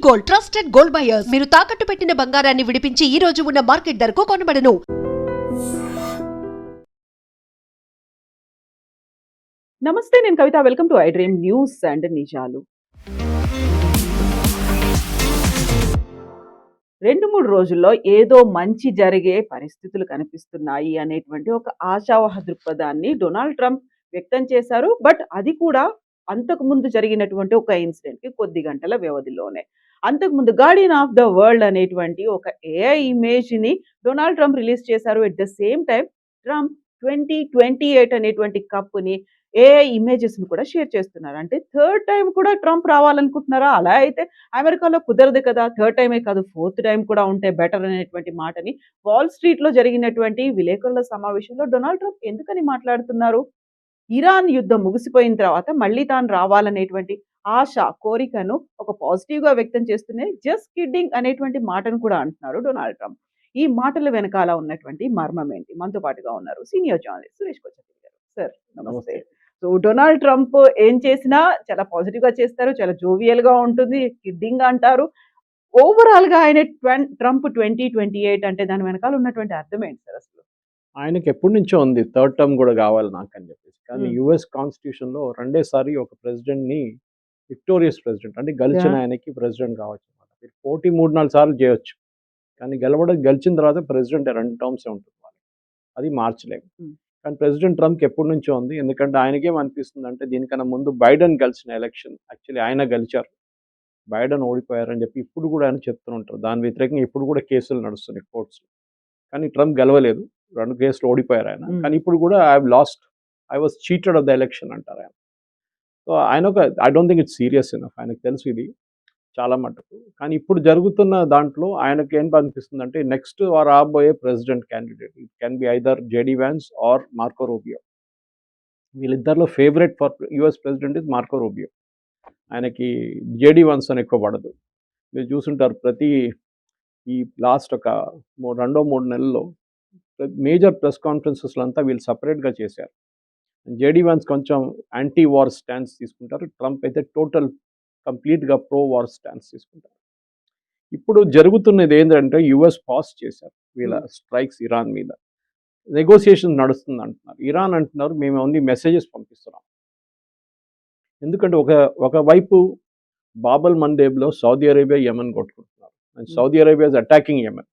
Gold, trusted gold buyers. మీరు తాకట్టు పెట్టిన బంగారాన్ని విడిపించి ఈ రోజు ఉన్న మార్కెట్ ధరకు కొనబడను. నమస్తే, నేను Kavitha. Welcome to I dream news and నిజాలు. 2-3 రోజుల్లో ఏదో మంచి జరిగే పరిస్థితులు కనిపిస్తున్నాయి అనేటువంటి ఒక ఆశావహ దృక్పథాన్ని డొనాల్డ్ ట్రంప్ వ్యక్తం చేశారు. బట్ అది కూడా అంతకుముందు జరిగినటువంటి ఒక ఇన్సిడెంట్‌కి కొద్ది గంటల వ్యవధిలోనే. అంతకుముందు 'గార్డియన్ ఆఫ్ ద వరల్డ్' అనేటువంటి ఒక ఏఐ ఇమేజ్‌ని డొనాల్డ్ ట్రంప్ రిలీజ్ చేశారు. At the same time Trump 2028 అనేటువంటి కప్‌ని ఏఐ ఇమేజెస్‌ని కూడా షేర్ చేస్తున్నారు. అంటే థర్డ్ టైమ్ కూడా ట్రంప్ రావాలనుకుంటున్నారా? అలా అయితే అమెరికాలో కుదరదు కదా! థర్డ్ టైమే కాదు, ఫోర్త్ టైమ్ కూడా ఉంటే బెటర్ అనేటువంటి మాటని వాల్ స్ట్రీట్‌లో జరిగినటువంటి విలేకరుల సమావేశంలో డొనాల్డ్ ట్రంప్ ఎందుకని మాట్లాడుతున్నారు? ఇరాన్ యుద్ధం ముగిసిపోయిన తర్వాత మళ్ళీ తాను రావాలనేటువంటి ఆశ, కోరికను ఒక పాజిటివ్‌గా వ్యక్తం చేస్తూనే జస్ట్ కిడ్డింగ్ అనేటువంటి మాటను కూడా అంటున్నారు డొనాల్డ్ ట్రంప్. ఈ మాటల వెనకాల ఉన్నటువంటి మర్మం ఏంటి? మనతో పాటుగా ఉన్నారు సీనియర్ జర్నలిస్ట్ సురేష్ కొచ్చపల్లి గారు. సార్ నమస్తే. సో డొనాల్డ్ ట్రంప్ ఏం చేసినా చాలా పాజిటివ్‌గా చేస్తారు. చాలా జోవియల్‌గా ఉంటుంది. కిడ్డింగ్ అంటారు. ఓవరాల్‌గా ఆయన ట్రంప్ 2028 అంటే దాని వెనకాల ఉన్నటువంటి అర్థం ఏంటి సార్ అసలు? ఆయనకి ఎప్పటి నుంచో ఉంది థర్డ్ టర్మ్ కూడా కావాలి నాకు అని చెప్పేసి. కానీ యుఎస్ కాన్స్టిట్యూషన్లో రెండేసారి ఒక ప్రెసిడెంట్ని విక్టోరియస్ ప్రెసిడెంట్ అంటే గెలిచిన ఆయనకి ప్రెసిడెంట్ కావచ్చు అనమాట. మీరు పోటీ 3-4 సార్లు చేయొచ్చు, కానీ గెలిచిన తర్వాత ప్రెసిడెంట్ 2 టర్మ్సే ఉంటుంది వాళ్ళకి. అది మార్చలేము. కానీ ప్రెసిడెంట్ ట్రంప్కి ఎప్పటి నుంచో ఉంది. ఎందుకంటే ఆయనకేమనిపిస్తుంది అంటే దీనికన్నా ముందు బైడెన్ గెలిచిన ఎలక్షన్ యాక్చువల్లీ ఆయన గెలిచారు, బైడెన్ ఓడిపోయారని చెప్పి ఇప్పుడు కూడా ఆయన చెప్తూ ఉంటారు. దాని వ్యతిరేకంగా ఇప్పుడు కూడా కేసులు నడుస్తున్నాయి కోర్ట్స్లో. కానీ ట్రంప్ గెలవలేదు, 2 కేసులు ఓడిపోయారు ఆయన. కానీ ఇప్పుడు కూడా I was cheated of the election అంటారు ఆయన. సో ఆయన I don't think it's serious enough. ఆయనకు తెలుసు ఇది చాలా మటుకు. కానీ ఇప్పుడు జరుగుతున్న దాంట్లో ఆయనకి ఏం అనిపిస్తుంది అంటే నెక్స్ట్ రాబోయే president candidate it can be either JD Vance or Marco Rubio. వీళ్ళిద్దరిలో favourite for US president is Marco Rubio. ఆయనకి జేడీ వ్యాన్స్ అని ఎక్కువ పడదు. మీరు చూసుంటారు ఈ లాస్ట్ ఒక 2-3 నెలల్లో మేజర్ ప్రెస్ కాన్ఫరెన్సెస్లో అంతా వీళ్ళు సపరేట్గా చేశారు. జేడీ వ్యాన్స్ కొంచెం యాంటీ వార్ స్టాండ్స్ తీసుకుంటారు, ట్రంప్ అయితే కంప్లీట్గా ప్రో వార్ స్టాండ్స్ తీసుకుంటారు. ఇప్పుడు జరుగుతున్నది ఏంటంటే యుఎస్ పాస్ చేశారు వీళ్ళ స్ట్రైక్స్ ఇరాన్ మీద. నెగోసియేషన్ నడుస్తుంది అంటున్నారు. ఇరాన్ అంటున్నారు మేము ఓన్లీ మెసేజెస్ పంపిస్తున్నాం. ఎందుకంటే ఒకవైపు బాబల్ మందేబ్లో సౌదీ అరేబియా యెమెన్ కొట్టుకుంటున్నారు. And Saudi Arabia is attacking Yemen.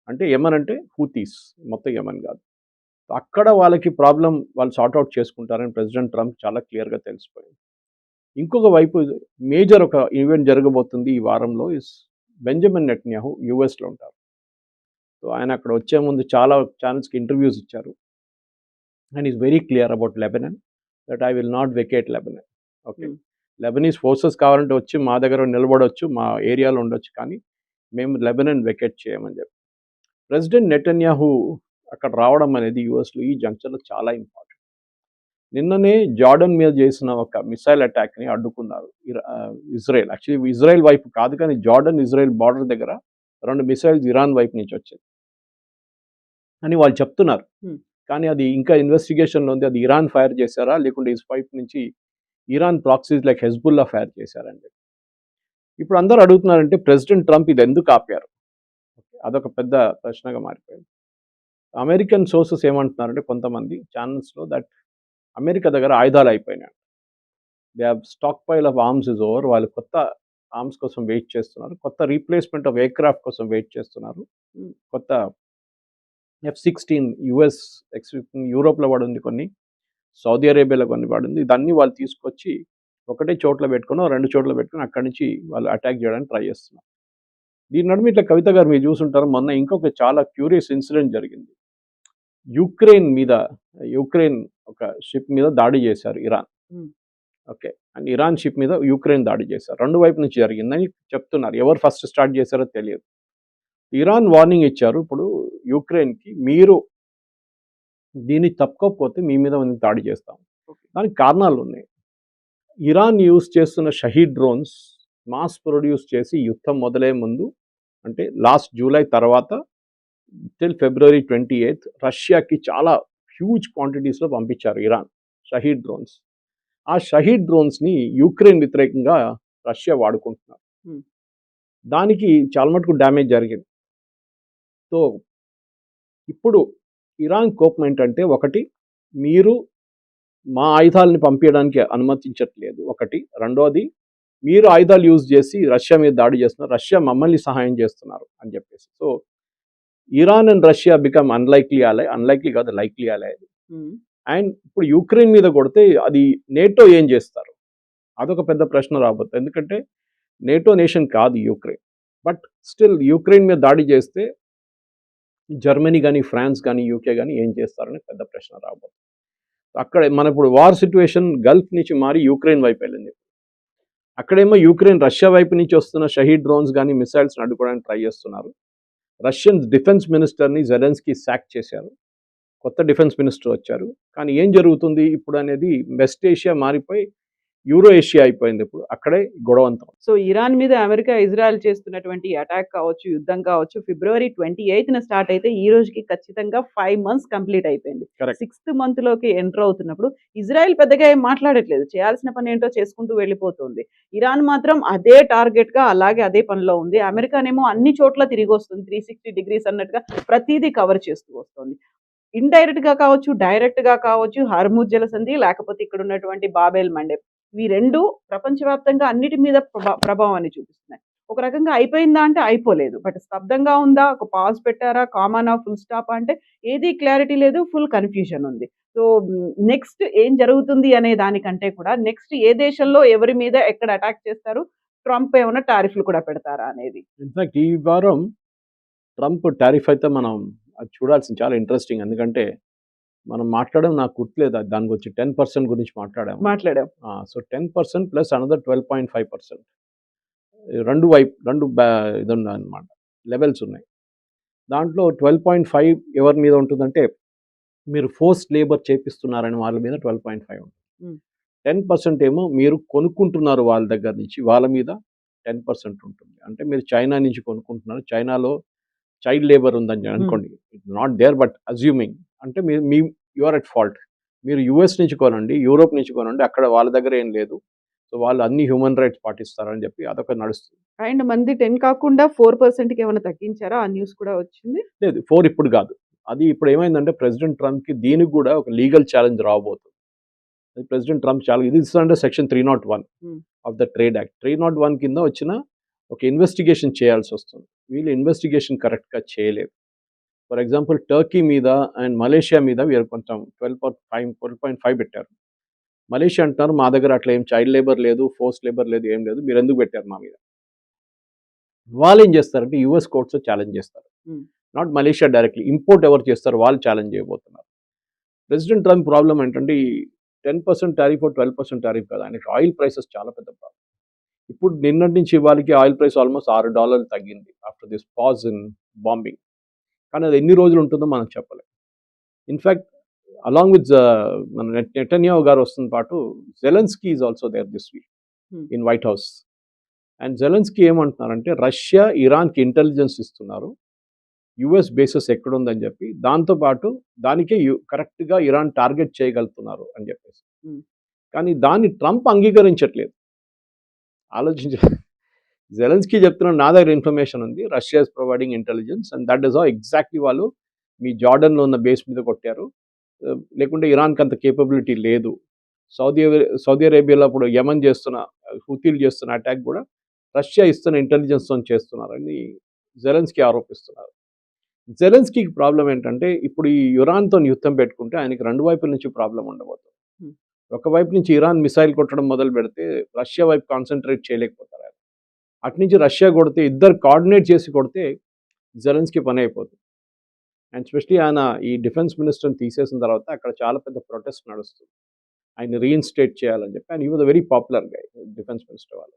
అంటే యెమెన్ అంటే హూతీస్, మొత్తం యెమెన్ కాదు. అక్కడ వాళ్ళకి ప్రాబ్లం వాళ్ళు సార్ట్అవుట్ చేసుకుంటారని ప్రెసిడెంట్ ట్రంప్ చాలా క్లియర్గా తెలిసిపోయింది. ఇంకొక వైపు మేజర్ ఒక ఈవెంట్ జరగబోతుంది ఈ వారంలో. బెంజమిన్ నెటన్యాహు యూఎస్లో ఉంటారు. సో ఆయన అక్కడ వచ్చే ముందు చాలా ఛానల్స్కి ఇంటర్వ్యూస్ ఇచ్చారు. And is very clear about Lebanon that I will not vacate Lebanon. Okay, Lebanese forces కావాలంటే వచ్చి మా దగ్గర నిలబడవచ్చు, మా ఏరియాలో ఉండొచ్చు, కానీ మేము లెబనాన్ వెకేట్ చేయమని చెప్పి. ప్రెసిడెంట్ నెటన్యాహు అక్కడ రావడం అనేది యూఎస్లో ఈ జంక్షన్లో చాలా ఇంపార్టెంట్. నిన్ననే జార్డన్ మీద చేసిన ఒక మిసైల్ అటాక్ని అడ్డుకున్నారు ఇజ్రాయెల్. యాక్చువల్లీ ఇజ్రాయెల్ వైపు కాదు, కానీ జార్డన్ ఇజ్రాయెల్ బార్డర్ దగ్గర 2 మిసైల్స్ ఇరాన్ వైపు నుంచి వచ్చాయి అని వాళ్ళు చెప్తున్నారు. కానీ అది ఇంకా ఇన్వెస్టిగేషన్లో ఉంది. అది ఇరాన్ ఫైర్ చేశారా లేకుంటే ఇస్ వైపు నుంచి Iran proxies like Hezbollah fire చేశారని చెప్పి ఇప్పుడు అందరూ అడుగుతున్నారంటే ప్రెసిడెంట్ ట్రంప్ ఇది ఎందుకు ఆపారు? అదొక పెద్ద ప్రశ్నగా మారిపోయింది. అమెరికన్ సోర్సెస్ ఏమంటున్నారంటే కొంతమంది ఛానల్స్లో దట్ అమెరికా దగ్గర ఆయుధాలు అయిపోయినాయి, they have stock pile of arms is over. వాళ్ళు కొత్త ఆర్మ్స్ కోసం వెయిట్ చేస్తున్నారు, కొత్త రీప్లేస్మెంట్ ఆఫ్ ఎయిర్క్రాఫ్ట్ కోసం వెయిట్ చేస్తున్నారు. కొత్త F-16 యుఎస్ యూరోప్లో పడింది, కొన్ని సౌదీ అరేబియాలో కొన్ని పడింది. ఇదన్నీ వాళ్ళు తీసుకొచ్చి ఒకటే చోట్ల పెట్టుకుని 2 చోట్ల పెట్టుకుని అక్కడి నుంచి వాళ్ళు అటాక్ చేయడానికి ట్రై చేస్తున్నారు. దీని నడుమ ఇట్లా కవిత గారు మీరు చూసుంటారు, మొన్న ఇంకొక చాలా క్యూరియస్ ఇన్సిడెంట్ జరిగింది. యుక్రెయిన్ ఒక షిప్ మీద దాడి చేశారు Iran. Okay, and Iran ship మీద యుక్రెయిన్ దాడి చేశారు. 2 వైపు నుంచి జరిగిందని చెప్తున్నారు. ఎవరు ఫస్ట్ స్టార్ట్ చేశారో తెలియదు. ఇరాన్ వార్నింగ్ ఇచ్చారు ఇప్పుడు యుక్రెయిన్కి, మీరు దీన్ని తప్పుకోకపోతే మీ మీద దాడి చేస్తాం. దానికి కారణాలు ఉన్నాయి. ఇరాన్ యూజ్ చేస్తున్న షహీద్ డ్రోన్స్ మాస్ ప్రొడ్యూస్ చేసి యుద్ధం మొదలయ్యే ముందు, అంటే లాస్ట్ జూలై తర్వాత టిల్ ఫిబ్రవరి 28 రష్యాకి చాలా హ్యూజ్ క్వాంటిటీస్లో పంపించారు ఇరాన్ షహీద్ డ్రోన్స్. ఆ షహీద్ డ్రోన్స్ని యుక్రెయిన్ వ్యతిరేకంగా రష్యా వాడుకుంటున్నారు. దానికి చాలా మటుకు డ్యామేజ్ జరిగింది. సో ఇప్పుడు ఇరాన్ కోపం ఏంటంటే, ఒకటి, మీరు మా ఆయుధాలని పంపించడానికి అనుమతించట్లేదు ఒకటి. రెండోది, మీరు ఆయుధాలు యూజ్ చేసి రష్యా మీద దాడి చేస్తున్నారు, రష్యా మమ్మల్ని సహాయం చేస్తున్నారు అని చెప్పేసి. So Iran and Russia become unlikely ally, unlikely కాదు లైక్లీ అలై. అండ్ ఇప్పుడు యుక్రెయిన్ మీద కొడితే అది నేటో ఏం చేస్తారు, అదొక పెద్ద ప్రశ్న రాబోతుంది. ఎందుకంటే నేటో నేషన్ కాదు యుక్రెయిన్, బట్ స్టిల్ యుక్రెయిన్ మీద దాడి చేస్తే జర్మనీ కానీ, ఫ్రాన్స్ కానీ, యూకే కానీ ఏం చేస్తారని పెద్ద ప్రశ్న రాబోతుంది. అక్కడ మన ఇప్పుడు వార్ సిచ్యువేషన్ గల్ఫ్ నుంచి మారి యుక్రెయిన్ వైపు వెళ్ళింది. అక్కడేమో యుక్రెయిన్ రష్యా వైపు నుంచి వస్తున్న షహీద్ డ్రోన్స్ కానీ, మిసైల్స్ అడ్డుకోవడానికి ట్రై చేస్తున్నారు. రష్యన్ డిఫెన్స్ మినిస్టర్ని జెలెన్స్కీ సాక్ చేశారు, కొత్త డిఫెన్స్ మినిస్టర్ వచ్చారు. కానీ ఏం జరుగుతుంది ఇప్పుడు అనేది వెస్ట్ ఏషియా మారిపోయి యూరో ఏషియా అయిపోయింది. ఇప్పుడు అక్కడే గొడవంతం. సో ఇరాన్ మీద అమెరికా, ఇజ్రాయెల్ చేస్తున్నటువంటి అటాక్ కావచ్చు, యుద్ధం కావచ్చు, ఫిబ్రవరి 28న స్టార్ట్ అయితే ఈ రోజుకి ఖచ్చితంగా 5 months కంప్లీట్ అయిపోయింది. Correct. 6th month లోకి ఎంటర్ అవుతున్నప్పుడు ఇజ్రాయెల్ పెద్దగా ఏం మాట్లాడట్లేదు, చేయాల్సిన పని ఏంటో చేసుకుంటూ వెళ్ళిపోతుంది. ఇరాన్ మాత్రం అదే టార్గెట్ గా అలాగే అదే పనిలో ఉంది. అమెరికానేమో అన్ని చోట్ల తిరిగి వస్తుంది, 360 degrees అన్నట్టుగా ప్రతిదీ కవర్ చేస్తూ వస్తుంది. ఇండైరెక్ట్ గా కావచ్చు, డైరెక్ట్ గా కావచ్చు, హర్ముజ్ జలసంధి, లేకపోతే ఇక్కడ ఉన్నటువంటి బాబెల్ మండెబ్, ఇవి రెండు ప్రపంచవ్యాప్తంగా అన్నిటి మీద ప్రభావాన్ని చూపిస్తున్నాయి. ఒక రకంగా అయిపోయిందా అంటే అయిపోలేదు, బట్ స్తబ్దంగా ఉందా, ఒక పాజ్ పెట్టారా, కామానా, ఫుల్ స్టాప్ అంటే ఏది క్లారిటీ లేదు, ఫుల్ కన్ఫ్యూజన్ ఉంది. సో నెక్స్ట్ ఏం జరుగుతుంది అనే దానికంటే కూడా నెక్స్ట్ ఏ దేశంలో ఎవరి మీద ఎక్కడ అటాక్ చేస్తారు, ట్రంప్ ఏమైనా టారిఫ్లు కూడా పెడతారా అనేది. ఇన్ఫాక్ట్ ఈ వారం ట్రంప్ టారిఫ్ అయితే మనం అది చూడాల్సింది, చాలా ఇంట్రెస్టింగ్. ఎందుకంటే మనం మాట్లాడడం నాకు గుర్తులేదు, దానికి వచ్చి 10% గురించి మాట్లాడాము. సో 10% ప్లస్ అనదర్ 12.5%, రెండు ఇది ఉందన్నమాట, లెవెల్స్ ఉన్నాయి. దాంట్లో 12.5 ఎవరి మీద ఉంటుందంటే, మీరు ఫోర్స్ లేబర్ చేపిస్తున్నారని వాళ్ళ మీద 12.5 ఉంటుంది. 10% ఏమో మీరు కొనుక్కుంటున్నారు వాళ్ళ దగ్గర నుంచి, వాళ్ళ మీద 10% ఉంటుంది. అంటే మీరు చైనా నుంచి కొనుక్కుంటున్నారు, చైనాలో చైల్డ్ లేబర్ ఉందని అనుకోండి, నాట్ దేర్ బట్ అజ్యూమింగ్, అంటే మీ యు ఆర్ ఎట్ ఫాల్ట్. మీరు యుఎస్ నుంచి కొనండి, యూరోప్ నుంచి కొనండి, అక్కడ వాళ్ళ దగ్గర ఏం లేదు, సో వాళ్ళు అన్ని హ్యూమన్ రైట్స్ పాటిస్తారని చెప్పి అదొక నడుస్తుంది. అండ్ మంది 10 కాకుండా 4%కి ఏమైనా తగ్గించారా, ఆ న్యూస్ కూడా వచ్చింది. లేదు, 4 ఇప్పుడు కాదు, అది ఇప్పుడు ఏమైందంటే ప్రెసిడెంట్ ట్రంప్కి దీనికి కూడా ఒక లీగల్ ఛాలెంజ్ రాబోతుంది. ప్రెసిడెంట్ ట్రంప్ చాలా ఇది ఇస్తుందంటే section 301 of the trade act. 301 కింద వచ్చిన ఒక ఇన్వెస్టిగేషన్ చేయాల్సి వస్తుంది. వీళ్ళు ఇన్వెస్టిగేషన్ కరెక్ట్గా చేయలేదు. ఫర్ ఎగ్జాంపుల్ టర్కీ మీద అండ్ మలేషియా మీద వీరు కొంచెం 12.5 పెట్టారు. మలేషియా అంటున్నారు మా దగ్గర అట్లా ఏం చైల్డ్ లేబర్ లేదు, ఫోర్స్ లేబర్ లేదు, ఏం లేదు, మీరు ఎందుకు పెట్టారు మా మీద. వాళ్ళు ఏం చేస్తారంటే యుఎస్ కోర్ట్స్ ఛాలెంజ్ చేస్తారు, నాట్ మలేషియా డైరెక్ట్లీ. ఇంపోర్ట్ ఎవరు చేస్తారు వాళ్ళు ఛాలెంజ్ చేయబోతున్నారు. ప్రెసిడెంట్ ట్రంప్ ప్రాబ్లం ఏంటంటే ఈ 10% టారిఫ్ 12% టారిఫ్ కదా, ఆయనకి ఆయిల్ ప్రైసెస్ చాలా పెద్ద ప్రాబ్లం. ఇప్పుడు నిన్నటి నుంచి ఇవాళకి ఆయిల్ ప్రైస్ ఆల్మోస్ట్ $6 తగ్గింది after this pause in bombing. కానీ అది ఎన్ని రోజులు ఉంటుందో మనం చెప్పలేం. ఇన్ఫ్యాక్ట్ అలాంగ్ విత్ మన నెటన్యాహు గారు వస్తున్న పాటు Zelensky is also there this week in White House. And Zelensky ఏమంటున్నారంటే రష్యా ఇరాన్కి ఇంటెలిజెన్స్ ఇస్తున్నారు, యుఎస్ బేసెస్ ఎక్కడుందని చెప్పి, దాంతోపాటు దానికే కరెక్ట్గా ఇరాన్ టార్గెట్ చేయగలుగుతున్నారు అని చెప్పేసి. కానీ దాన్ని ట్రంప్ అంగీకరించట్లేదు. ఆలోచించ జెలెన్స్కీ చెప్తున్నాడు నా దగ్గర ఇన్ఫర్మేషన్ ఉంది, Russia is providing intelligence and that is how exactly వాళ్ళు మీ జార్డన్లో ఉన్న బేస్ మీద కొట్టారు, లేకుంటే ఇరాన్కి అంత కేపబిలిటీ లేదు. సౌదీ అరేబియాలో ఇప్పుడు యమన్ చేస్తున్న హుతీలు చేస్తున్న అటాక్ కూడా రష్యా ఇస్తున్న ఇంటెలిజెన్స్తో చేస్తున్నారని జెలెన్స్కీ ఆరోపిస్తున్నారు. జెలెన్స్కీకి ప్రాబ్లం ఏంటంటే ఇప్పుడు ఈ ఇరాన్తో యుద్ధం పెట్టుకుంటే ఆయనకి రెండు వైపుల నుంచి ప్రాబ్లం ఉండబోతుంది. ఒకవైపు నుంచి ఇరాన్ మిసైల్ కొట్టడం మొదలు పెడితే రష్యా వైపు కాన్సన్ట్రేట్ చేయలేకపోతారు ఆయన. అటు నుంచి రష్యా కొడితే ఇద్దరు కోఆర్డినేట్ చేసి కొడితే జెలెన్స్కీ పని అయిపోతుంది. అండ్ స్పెషలీ ఆయన ఈ డిఫెన్స్ మినిస్టర్ని తీసేసిన తర్వాత అక్కడ చాలా పెద్ద ప్రొటెస్ట్ నడుస్తుంది, ఆయన రీఇన్స్టేట్ చేయాలని చెప్పి. ఆయన ఈ was a very popular guy, defence minister వాళ్ళు.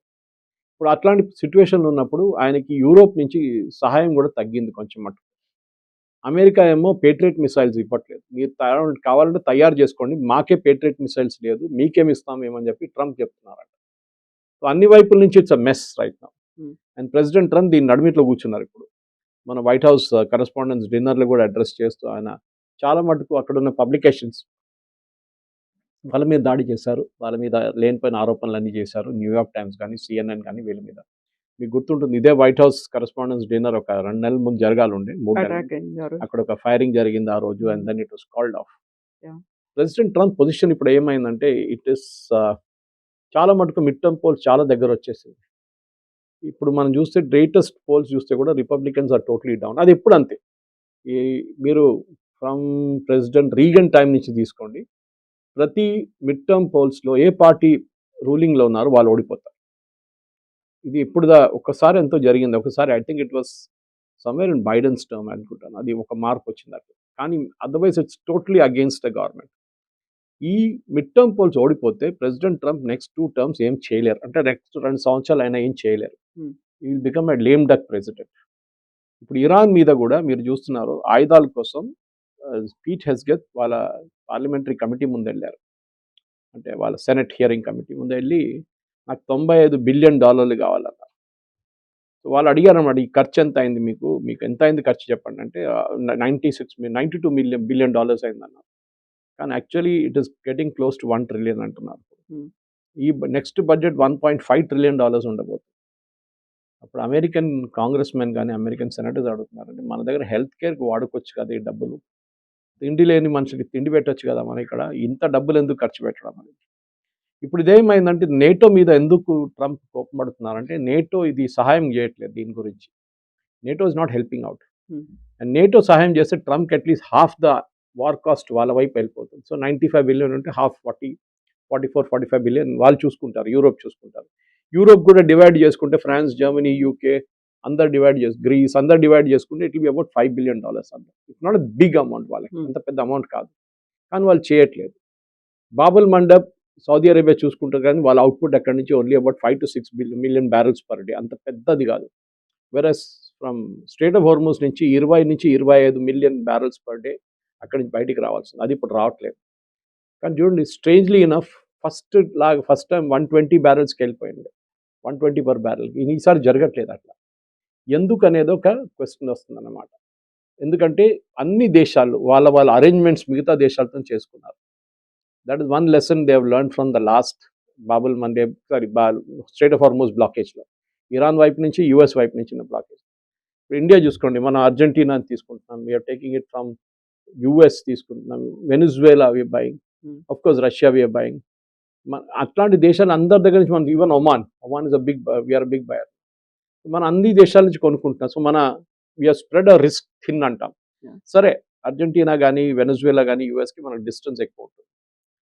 ఇప్పుడు అట్లాంటి సిచ్యువేషన్లో ఉన్నప్పుడు ఆయనకి యూరోప్ నుంచి సహాయం కూడా తగ్గింది కొంచెం మటుకు. అమెరికా ఏమో పేట్రియట్ మిసైల్స్ ఇవ్వట్లేదు, మీరు కావాలంటే తయారు చేసుకోండి, మాకే పేట్రియట్ మిసైల్స్ లేదు, మీకేమి ఇస్తామేమని చెప్పి ట్రంప్ చెప్తున్నారంట. సో అన్ని వైపుల నుంచి it's a mess right now. And president Trump దీని నడుమిట్లో కూర్చున్నారు. ఇప్పుడు మన వైట్ హౌస్ కరెస్పాండెన్స్ డిన్నర్లు కూడా అడ్రస్ చేస్తూ ఆయన చాలా మటుకు అక్కడ ఉన్న పబ్లికేషన్స్ వాళ్ళ మీద దాడి చేశారు, వాళ్ళ మీద లేనిపోయిన ఆరోపణలు అన్నీ చేశారు. న్యూయార్క్ టైమ్స్ కానీ, CNN కానీ వీళ్ళ మీద. మీకు గుర్తుంటుంది, ఇదే వైట్ హౌస్ కరెస్పాండెన్స్ డిన్నర్ ఒక 2 నెలల ముందు జరగాలండి, 3 నెలల అటాక్ ముందు. అయింది అక్కడ ఒక ఫైరింగ్ జరిగింది ఆ రోజు, and then it was called off. Yeah. President Trump position ఇప్పుడు ఏమైందంటే ఇట్ ఇస్ చాలా మటుకు మిడ్ టర్మ్ పోల్స్ చాలా దగ్గర వచ్చేసింది. ఇప్పుడు మనం చూస్తే గ్రేటెస్ట్ పోల్స్ చూస్తే కూడా రిపబ్లికన్స్ ఆర్ టోటలీ డౌన్. అది ఎప్పుడు అంతే. ఈ మీరు ఫ్రమ్ ప్రెసిడెంట్ రీగన్ టైం నుంచి తీసుకోండి, ప్రతి మిడ్ టర్మ్ పోల్స్లో ఏ పార్టీ రూలింగ్లో ఉన్నారో వాళ్ళు ఓడిపోతారు. ఇది ఇప్పుడు ఒక్కసారి ఎంతో జరిగింది. ఒకసారి I think it was somewhere in Biden's term అనుకుంటాను, అది ఒక మార్పు వచ్చింది అట్లా. కానీ otherwise it's totally against the government. ఈ మిడ్ టర్మ్ పోల్స్ ఓడిపోతే ప్రెసిడెంట్ ట్రంప్ నెక్స్ట్ 2 టర్మ్స్ ఏం చేయలేరు, అంటే నెక్స్ట్ 2 సంవత్సరాలు అయినా ఏం చేయలేరు. He will become a lame duck president. ఇప్పుడు ఇరాన్ మీద కూడా మీరు చూస్తున్నారు, ఆయుధాల కోసం పీట్ హెస్గెత్ వాళ్ళ పార్లమెంటరీ కమిటీ ముందు వెళ్ళారు, అంటే వాళ్ళ సెనెట్ హియరింగ్ కమిటీ ముందు వెళ్ళి నాకు $95 బిలియన్ కావాలన్నారు. సో వాళ్ళు అడిగారు అన్నమాట, ఈ ఖర్చు ఎంత అయింది, మీకు ఎంత అయింది ఖర్చు చెప్పండి అంటే 92 బిలియన్ డాలర్స్ అయిందన్నారు. కానీ actually it is getting close to 1 trillion అంటున్నారు. ఈ నెక్స్ట్ బడ్జెట్ $1.5 ట్రిలియన్ ఉండబోతుంది. అప్పుడు అమెరికన్ కాంగ్రెస్ మెన్ కానీ అమెరికన్ సెనేటర్స్ అడుగుతున్నారంటే, మన దగ్గర హెల్త్ కేర్కి వాడుకోవచ్చు కదా ఈ డబ్బులు, తిండి లేని మనుషులకి తిండి పెట్టచ్చు కదా, మన ఇక్కడ ఇంత డబ్బులు ఎందుకు ఖర్చు పెట్టడం అని. ఇప్పుడు ఇదేమైందంటే నేటో మీద ఎందుకు ట్రంప్ కోపపడుతున్నారంటే, నేటో ఇది సహాయం చేయట్లేదు దీని గురించి. NATO is not helping out. And NATO సహాయం చేస్తే ట్రంప్కి at least half the war cost వాళ్ళ వైపు వెళ్ళిపోతుంది. సో 95 బిలియన్ ఉంటే హాఫ్ 44-45 బిలియన్ వాళ్ళు చూసుకుంటారు, యూరోప్ చూసుకుంటారు. యూరోప్ కూడా డివైడ్ చేసుకుంటే ఫ్రాన్స్, జర్మనీ, యూకే అందరు డివైడ్ గ్రీస్ అందరు డివైడ్ చేసుకుంటే it will be about $5 billion అందరు. It's not a big amount, వాళ్ళకి అంత పెద్ద అమౌంట్ కాదు, కానీ వాళ్ళు చేయట్లేదు. బాబుల్ మండప్ సౌదీ అరేబియా చూసుకుంటారు, కానీ వాళ్ళ అవుట్పుట్ అక్కడి నుంచి only about 5 to 6 million barrels per day, అంత పెద్దది కాదు. వెరస్ ఫ్రమ్ స్ట్రేట్ ఆఫ్ హార్మోస్ నుంచి 20 నుంచి 25 మిలియన్ బ్యారెల్స్ పర్ డే అక్కడి నుంచి బయటికి రావాల్సింది, అది ఇప్పుడు రావట్లేదు. కానీ చూడండి, స్ట్రేంజ్లీ ఇనఫ్ ఫస్ట్ టైం 120 బ్యారెల్స్కి వెళ్ళిపోయింది, 120 పర్ బ్యారెల్. ఈసారి జరగట్లేదు అట్లా. ఎందుకు అనేది ఒక క్వశ్చన్ వస్తుంది అన్నమాట. ఎందుకంటే అన్ని దేశాలు వాళ్ళ అరేంజ్మెంట్స్ మిగతా దేశాలతో చేసుకున్నారు. That is one lesson they have learn from the last strait of Hormuz బ్లాకేజ్లో. ఇరాన్ వైపు నుంచి, యుఎస్ వైపు నుంచి ఉన్న బ్లాకేజ్. ఇప్పుడు ఇండియా చూసుకోండి, మనం అర్జెంటీనా తీసుకుంటున్నాం, we're taking it from US తీసుకుంటున్నాం, Venezuela we're buying, of course Russia we're buying. అట్లాంటి దేశాలు అందరి దగ్గర నుంచి మనం, even Oman is a big, we're big buyer. మన అన్ని దేశాల నుంచి కొనుక్కుంటున్నాం. సో మన we're spread a risk thin అంటాం. సరే, అర్జెంటీనా కానీ వెనజువేలా కానీ యుఎస్కి మనకు డిస్టెన్స్ ఎక్కువ ఉంటుంది,